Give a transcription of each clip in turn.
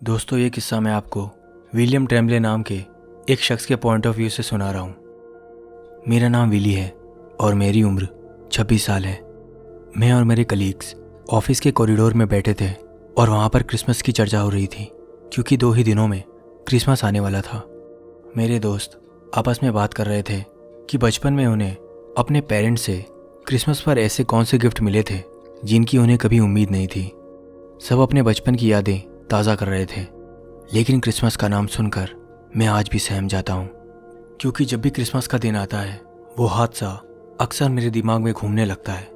दोस्तों, ये किस्सा मैं आपको विलियम ट्रेम्बले नाम के एक शख्स के पॉइंट ऑफ व्यू से सुना रहा हूँ। मेरा नाम विली है और मेरी उम्र 26 साल है। मैं और मेरे कलीग्स ऑफिस के कॉरिडोर में बैठे थे और वहाँ पर क्रिसमस की चर्चा हो रही थी क्योंकि 2 ही दिनों में क्रिसमस आने वाला था। मेरे दोस्त आपस में बात कर रहे थे कि बचपन में उन्हें अपने पेरेंट्स से क्रिसमस पर ऐसे कौन से गिफ्ट मिले थे जिनकी उन्हें कभी उम्मीद नहीं थी। सब अपने बचपन की यादें ताज़ा कर रहे थे, लेकिन क्रिसमस का नाम सुनकर मैं आज भी सहम जाता हूँ, क्योंकि जब भी क्रिसमस का दिन आता है वो हादसा अक्सर मेरे दिमाग में घूमने लगता है।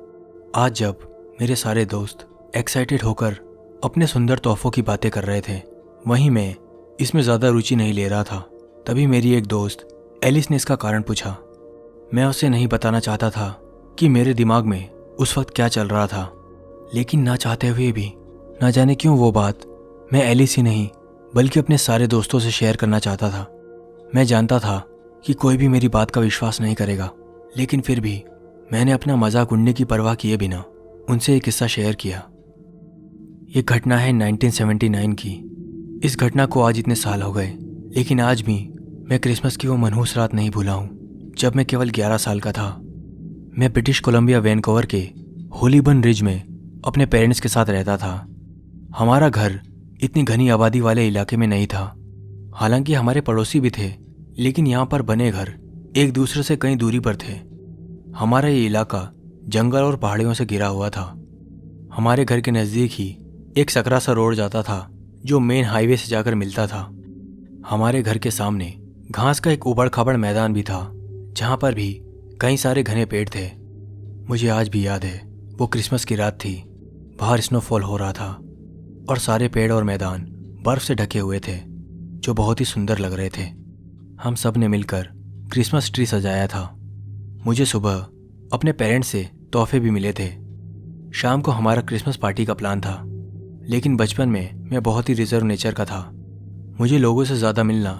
आज जब मेरे सारे दोस्त एक्साइटेड होकर अपने सुंदर तोहफों की बातें कर रहे थे, वहीं मैं इसमें ज़्यादा रुचि नहीं ले रहा था। तभी मेरी एक दोस्त एलिस ने इसका कारण पूछा। मैं उसे नहीं बताना चाहता था कि मेरे दिमाग में उस वक्त क्या चल रहा था, लेकिन ना चाहते हुए भी ना जाने क्यों वो बात मैं एलिस ही नहीं बल्कि अपने सारे दोस्तों से शेयर करना चाहता था। मैं जानता था कि कोई भी मेरी बात का विश्वास नहीं करेगा, लेकिन फिर भी मैंने अपना मजाक उड़ने की परवाह किए बिना उनसे एक किस्सा शेयर किया। ये घटना है 1979 की। इस घटना को आज इतने साल हो गए, लेकिन आज भी मैं क्रिसमस की वो मनहूस रात नहीं भूला हूँ जब मैं केवल 11 साल का था। मैं ब्रिटिश कोलंबिया वैनकूवर के होलीबर्न रिज में अपने पेरेंट्स के साथ रहता था। हमारा घर इतनी घनी आबादी वाले इलाके में नहीं था। हालांकि हमारे पड़ोसी भी थे, लेकिन यहाँ पर बने घर एक दूसरे से कई दूरी पर थे। हमारा ये इलाका जंगल और पहाड़ियों से घिरा हुआ था। हमारे घर के नज़दीक ही एक सकरा सा रोड जाता था जो मेन हाईवे से जाकर मिलता था। हमारे घर के सामने घास का एक उबड़ खाबड़ मैदान भी था जहाँ पर भी कई सारे घने पेड़ थे। मुझे आज भी याद है, वो क्रिसमस की रात थी। बाहर स्नोफॉल हो रहा था और सारे पेड़ और मैदान बर्फ से ढके हुए थे जो बहुत ही सुंदर लग रहे थे। हम सब ने मिलकर क्रिसमस ट्री सजाया था। मुझे सुबह अपने पेरेंट्स से तोहफे भी मिले थे। शाम को हमारा क्रिसमस पार्टी का प्लान था, लेकिन बचपन में मैं बहुत ही रिजर्व नेचर का था। मुझे लोगों से ज़्यादा मिलना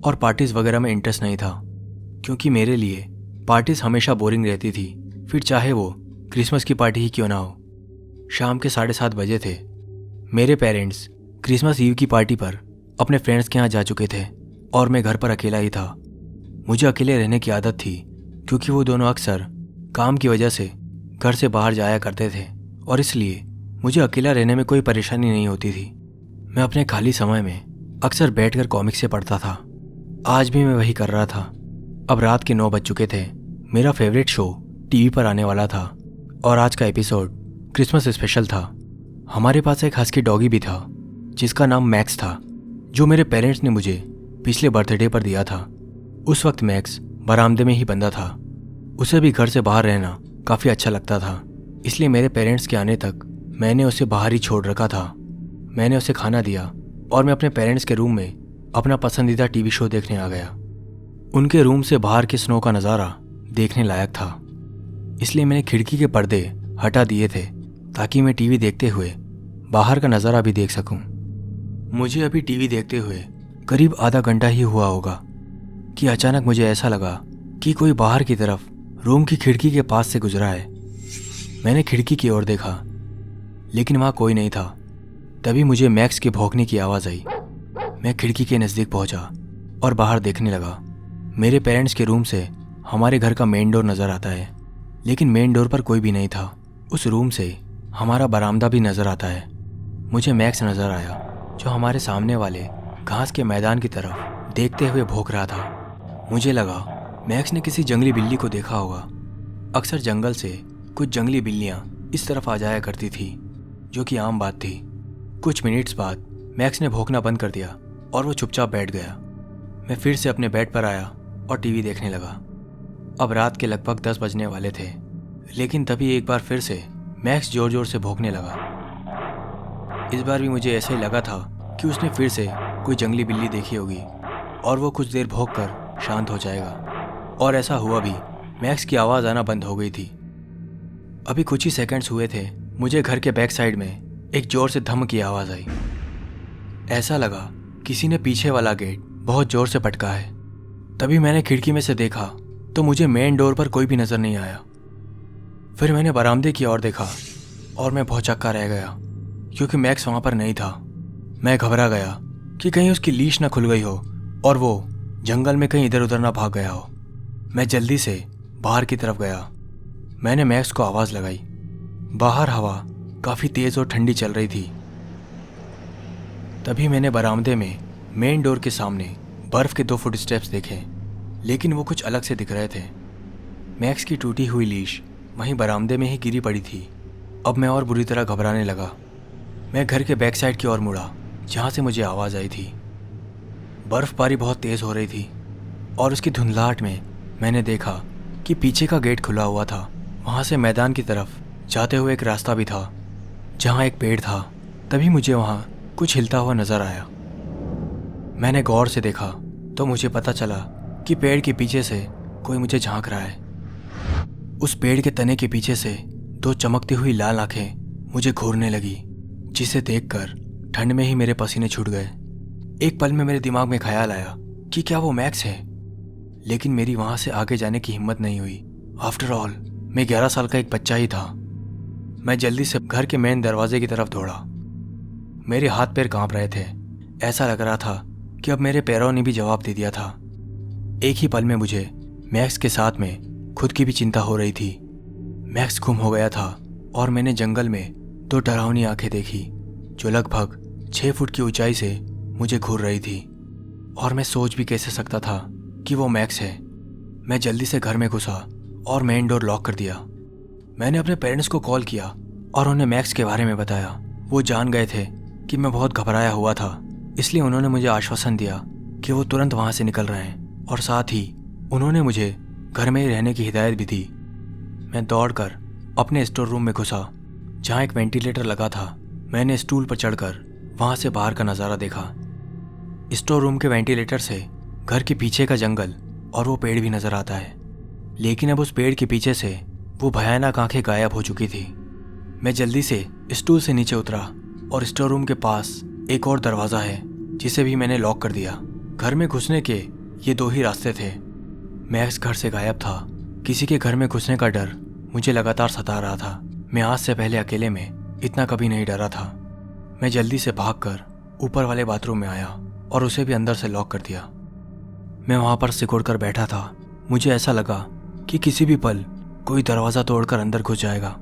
और पार्टीज़ वगैरह में इंटरेस्ट नहीं था, क्योंकि मेरे लिए पार्टीज़ हमेशा बोरिंग रहती थी, फिर चाहे वो क्रिसमस की पार्टी ही क्यों ना हो। शाम के 7:30 बजे थे। मेरे पेरेंट्स क्रिसमस ईव की पार्टी पर अपने फ्रेंड्स के यहाँ जा चुके थे और मैं घर पर अकेला ही था। मुझे अकेले रहने की आदत थी क्योंकि वो दोनों अक्सर काम की वजह से घर से बाहर जाया करते थे और इसलिए मुझे अकेला रहने में कोई परेशानी नहीं होती थी। मैं अपने खाली समय में अक्सर बैठकर कॉमिक्स से पढ़ता था। आज भी मैं वही कर रहा था। अब रात के 9 बज चुके थे। मेरा फेवरेट शो टीवी पर आने वाला था और आज का एपिसोड क्रिसमस स्पेशल था। हमारे पास एक हस्की डॉगी भी था जिसका नाम मैक्स था, जो मेरे पेरेंट्स ने मुझे पिछले बर्थडे पर दिया था। उस वक्त मैक्स बरामदे में ही बंधा था। उसे भी घर से बाहर रहना काफ़ी अच्छा लगता था, इसलिए मेरे पेरेंट्स के आने तक मैंने उसे बाहर ही छोड़ रखा था। मैंने उसे खाना दिया और मैं अपने पेरेंट्स के रूम में अपना पसंदीदा टीवी शो देखने आ गया। उनके रूम से बाहर के स्नो का नज़ारा देखने लायक था, इसलिए मैंने खिड़की के पर्दे हटा दिए थे ताकि मैं टीवी देखते हुए बाहर का नज़ारा भी देख सकूं। मुझे अभी टीवी देखते हुए करीब आधा घंटा ही हुआ होगा कि अचानक मुझे ऐसा लगा कि कोई बाहर की तरफ रूम की खिड़की के पास से गुजरा है। मैंने खिड़की की ओर देखा, लेकिन वहाँ कोई नहीं था। तभी मुझे मैक्स के भौंकने की आवाज़ आई। मैं खिड़की के नज़दीक पहुँचा और बाहर देखने लगा। मेरे पेरेंट्स के रूम से हमारे घर का मेन डोर नज़र आता है, लेकिन मेन डोर पर कोई भी नहीं था। उस रूम से हमारा बरामदा भी नज़र आता है। मुझे मैक्स नज़र आया जो हमारे सामने वाले घास के मैदान की तरफ देखते हुए भौंक रहा था। मुझे लगा मैक्स ने किसी जंगली बिल्ली को देखा होगा। अक्सर जंगल से कुछ जंगली बिल्लियाँ इस तरफ आ जाया करती थी, जो कि आम बात थी। कुछ मिनट्स बाद मैक्स ने भौंकना बंद कर दिया और वो चुपचाप बैठ गया। मैं फिर से अपने बेड पर आया और टीवी देखने लगा। अब रात के लगभग 10 बजने वाले थे, लेकिन तभी एक बार फिर से मैक्स जोर जोर से भौंकने लगा। इस बार भी मुझे ऐसा ही लगा था कि उसने फिर से कोई जंगली बिल्ली देखी होगी और वो कुछ देर भौंक कर शांत हो जाएगा। और ऐसा हुआ भी। मैक्स की आवाज़ आना बंद हो गई थी। अभी कुछ ही सेकंड्स हुए थे, मुझे घर के बैक साइड में एक जोर से धम की आवाज़ आई। ऐसा लगा किसी ने पीछे वाला गेट बहुत जोर से पटका है। तभी मैंने खिड़की में से देखा तो मुझे मेन डोर पर कोई भी नज़र नहीं आया। फिर मैंने बरामदे की ओर देखा और मैं भौचक्का रह गया क्योंकि मैक्स वहाँ पर नहीं था। मैं घबरा गया कि कहीं उसकी लीश ना खुल गई हो और वो जंगल में कहीं इधर उधर ना भाग गया हो। मैं जल्दी से बाहर की तरफ गया। मैंने मैक्स को आवाज़ लगाई। बाहर हवा काफ़ी तेज़ और ठंडी चल रही थी। तभी मैंने बरामदे में मेन डोर के सामने बर्फ़ के 2 फुटस्टेप्स देखे, लेकिन वो कुछ अलग से दिख रहे थे। मैक्स की टूटी हुई लीश वहीं बरामदे में ही गिरी पड़ी थी। अब मैं और बुरी तरह घबराने लगा। मैं घर के बैक साइड की ओर मुड़ा जहाँ से मुझे आवाज़ आई थी। बर्फ़बारी बहुत तेज़ हो रही थी और उसकी धुंधलाहट में मैंने देखा कि पीछे का गेट खुला हुआ था। वहाँ से मैदान की तरफ जाते हुए एक रास्ता भी था जहाँ एक पेड़ था। तभी मुझे वहाँ कुछ हिलता हुआ नज़र आया। मैंने गौर से देखा तो मुझे पता चला कि पेड़ के पीछे से कोई मुझे झांक रहा है। उस पेड़ के तने के पीछे से 2 चमकती हुई लाल आंखें मुझे घूरने लगी, जिसे देखकर ठंड में ही मेरे पसीने छूट गए। एक पल में मेरे दिमाग में ख्याल आया कि क्या वो मैक्स है, लेकिन मेरी वहाँ से आगे जाने की हिम्मत नहीं हुई। आफ्टर ऑल मैं 11 साल का एक बच्चा ही था। मैं जल्दी से घर के मेन दरवाजे की तरफ दौड़ा। मेरे हाथ पैर कांप रहे थे। ऐसा लग रहा था कि अब मेरे पैरों ने भी जवाब दे दिया था। एक ही पल में मुझे मैक्स के साथ में खुद की भी चिंता हो रही थी। मैक्स गुम हो गया था और मैंने जंगल में 2 डरावनी आंखें देखी जो लगभग 6 फुट की ऊंचाई से मुझे घूर रही थी, और मैं सोच भी कैसे सकता था कि वो मैक्स है। मैं जल्दी से घर में घुसा और मेन डोर लॉक कर दिया। मैंने अपने पेरेंट्स को कॉल किया और उन्हें मैक्स के बारे में बताया। वो जान गए थे कि मैं बहुत घबराया हुआ था, इसलिए उन्होंने मुझे आश्वासन दिया कि वो तुरंत वहाँ से निकल रहे हैं, और साथ ही उन्होंने मुझे घर में ही रहने की हिदायत भी दी। मैं दौड़कर अपने स्टोर रूम में घुसा जहाँ एक वेंटिलेटर लगा था। मैंने स्टूल पर चढ़कर वहाँ से बाहर का नज़ारा देखा। स्टोर रूम के वेंटिलेटर से घर के पीछे का जंगल और वो पेड़ भी नज़र आता है, लेकिन अब उस पेड़ के पीछे से वो भयानक आंखें गायब हो चुकी थी। मैं जल्दी से स्टूल से नीचे उतरा और स्टोर रूम के पास एक और दरवाज़ा है जिसे भी मैंने लॉक कर दिया। घर में घुसने के ये 2 ही रास्ते थे। मैक्स घर से गायब था। किसी के घर में घुसने का डर मुझे लगातार सता रहा था। मैं आज से पहले अकेले में इतना कभी नहीं डरा था। मैं जल्दी से भागकर ऊपर वाले बाथरूम में आया और उसे भी अंदर से लॉक कर दिया। मैं वहाँ पर सिकुड़ कर बैठा था। मुझे ऐसा लगा कि किसी भी पल कोई दरवाज़ा तोड़कर अंदर घुस जाएगा।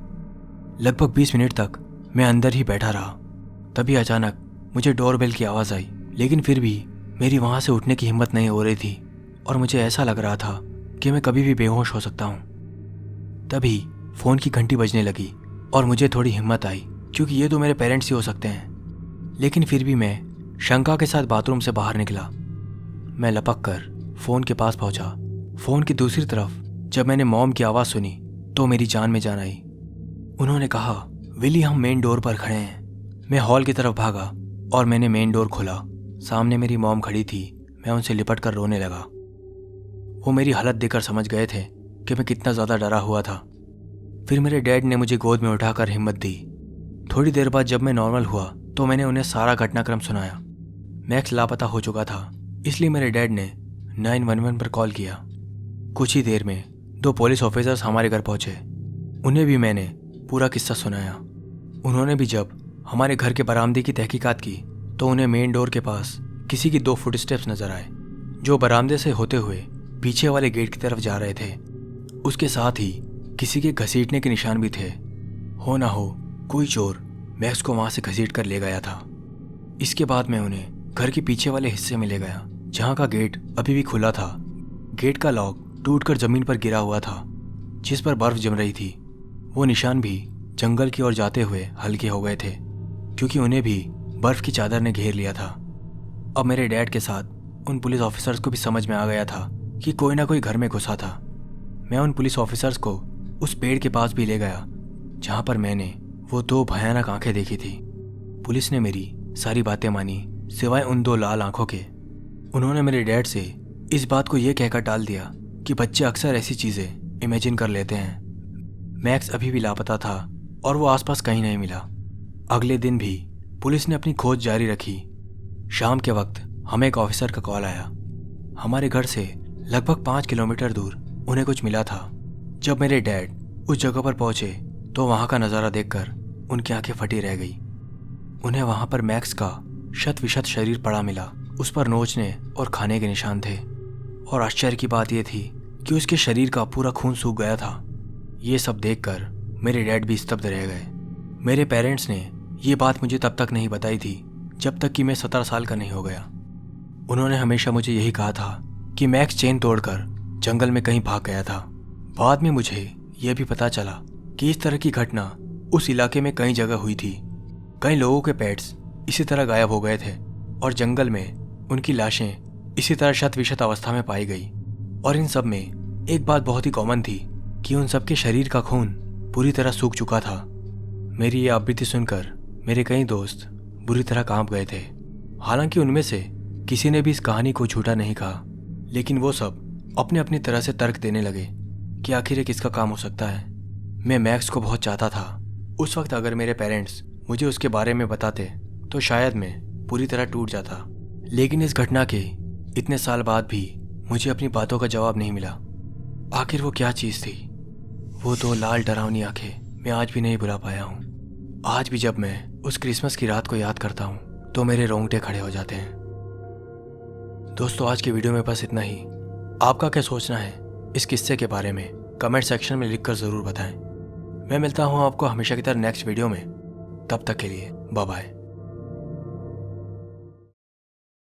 लगभग 20 मिनट तक मैं अंदर ही बैठा रहा। तभी अचानक मुझे डोरबेल की आवाज़ आई, लेकिन फिर भी मेरी वहाँ से उठने की हिम्मत नहीं हो रही थी और मुझे ऐसा लग रहा था कि मैं कभी भी बेहोश हो सकता हूँ। तभी फ़ोन की घंटी बजने लगी और मुझे थोड़ी हिम्मत आई, क्योंकि ये तो मेरे पेरेंट्स ही हो सकते हैं। लेकिन फिर भी मैं शंका के साथ बाथरूम से बाहर निकला। मैं लपक कर फ़ोन के पास पहुंचा। फ़ोन की दूसरी तरफ जब मैंने मॉम की आवाज़ सुनी तो मेरी जान में जान आई। उन्होंने कहा, विली हम मेन डोर पर खड़े हैं। मैं हॉल की तरफ भागा और मैंने मेन डोर खोला। सामने मेरी मॉम खड़ी थी। मैं उनसे लिपट कर रोने लगा। वो मेरी हालत देखकर समझ गए थे कि मैं कितना ज़्यादा डरा हुआ था। फिर मेरे डैड ने मुझे गोद में उठाकर हिम्मत दी। थोड़ी देर बाद जब मैं नॉर्मल हुआ तो मैंने उन्हें सारा घटनाक्रम सुनाया। मैक्स लापता हो चुका था, इसलिए मेरे डैड ने 911 पर कॉल किया। कुछ ही देर में 2 पुलिस ऑफिसर्स हमारे घर पहुंचे। उन्हें भी मैंने पूरा किस्सा सुनाया। उन्होंने भी जब हमारे घर के बरामदे की तहकीकात की तो उन्हें मेन डोर के पास किसी की 2 फुटस्टेप्स नजर आए जो बरामदे से होते हुए पीछे वाले गेट की तरफ जा रहे थे। उसके साथ ही किसी के घसीटने के निशान भी थे। हो ना हो कोई चोर मैक्स को वहां से घसीट कर ले गया था। इसके बाद मैं उन्हें घर के पीछे वाले हिस्से में ले गया जहां का गेट अभी भी खुला था। गेट का लॉक टूटकर जमीन पर गिरा हुआ था जिस पर बर्फ जम रही थी। वो निशान भी जंगल की ओर जाते हुए हल्के हो गए थे क्योंकि उन्हें भी बर्फ की चादर ने घेर लिया था। अब मेरे डैड के साथ उन पुलिस ऑफिसर्स को भी समझ में आ गया था कि कोई ना कोई घर में घुसा था। मैं उन पुलिस ऑफिसर्स को उस पेड़ के पास भी ले गया जहां पर मैंने वो 2 भयानक आंखें देखी थी। पुलिस ने मेरी सारी बातें मानी सिवाय उन 2 लाल आंखों के। उन्होंने मेरे डैड से इस बात को ये कहकर टाल दिया कि बच्चे अक्सर ऐसी चीज़ें इमेजिन कर लेते हैं। मैक्स अभी भी लापता था और वो आसपास कहीं नहीं मिला। अगले दिन भी पुलिस ने अपनी खोज जारी रखी। शाम के वक्त हमें एक ऑफिसर का कॉल आया। हमारे घर से लगभग 5 किलोमीटर दूर उन्हें कुछ मिला था। जब मेरे डैड उस जगह पर पहुंचे तो वहां का नज़ारा देखकर उनकी आंखें फटी रह गई। उन्हें वहां पर मैक्स का शत विशत शरीर पड़ा मिला। उस पर नोचने और खाने के निशान थे, और आश्चर्य की बात यह थी कि उसके शरीर का पूरा खून सूख गया था। ये सब देखकर मेरे डैड भी स्तब्ध रह गए। मेरे पेरेंट्स ने ये बात मुझे तब तक नहीं बताई थी जब तक कि मैं 17 साल का नहीं हो गया। उन्होंने हमेशा मुझे यही कहा था कि मैक्स चेन तोड़कर जंगल में कहीं भाग गया था। बाद में मुझे यह भी पता चला कि इस तरह की घटना उस इलाके में कई जगह हुई थी। कई लोगों के पेट्स इसी तरह गायब हो गए थे और जंगल में उनकी लाशें इसी तरह शत विशत अवस्था में पाई गई। और इन सब में एक बात बहुत ही कॉमन थी कि उन सबके शरीर का खून पूरी तरह सूख चुका था। मेरी ये आवृत्ति सुनकर मेरे कई दोस्त बुरी तरह कांप गए थे। हालांकि उनमें से किसी ने भी इस कहानी को झूठा नहीं कहा, लेकिन वो सब अपने अपनी तरह से तर्क देने लगे कि आखिर ये किसका काम हो सकता है। मैं मैक्स को बहुत चाहता था। उस वक्त अगर मेरे पेरेंट्स मुझे उसके बारे में बताते तो शायद मैं पूरी तरह टूट जाता। लेकिन इस घटना के इतने साल बाद भी मुझे अपनी बातों का जवाब नहीं मिला। आखिर वो क्या चीज़ थी? वो दो लाल डरावनी आंखें मैं आज भी नहीं भुला पाया हूँ। आज भी जब मैं उस क्रिसमस की रात को याद करता हूँ तो मेरे रोंगटे खड़े हो जाते हैं। दोस्तों, आज के वीडियो में बस इतना ही। आपका क्या सोचना है इस किस्से के बारे में कमेंट सेक्शन में लिखकर ज़रूर बताएं। मैं मिलता हूँ आपको हमेशा की तरह नेक्स्ट वीडियो में। तब तक के लिए बाय बाय।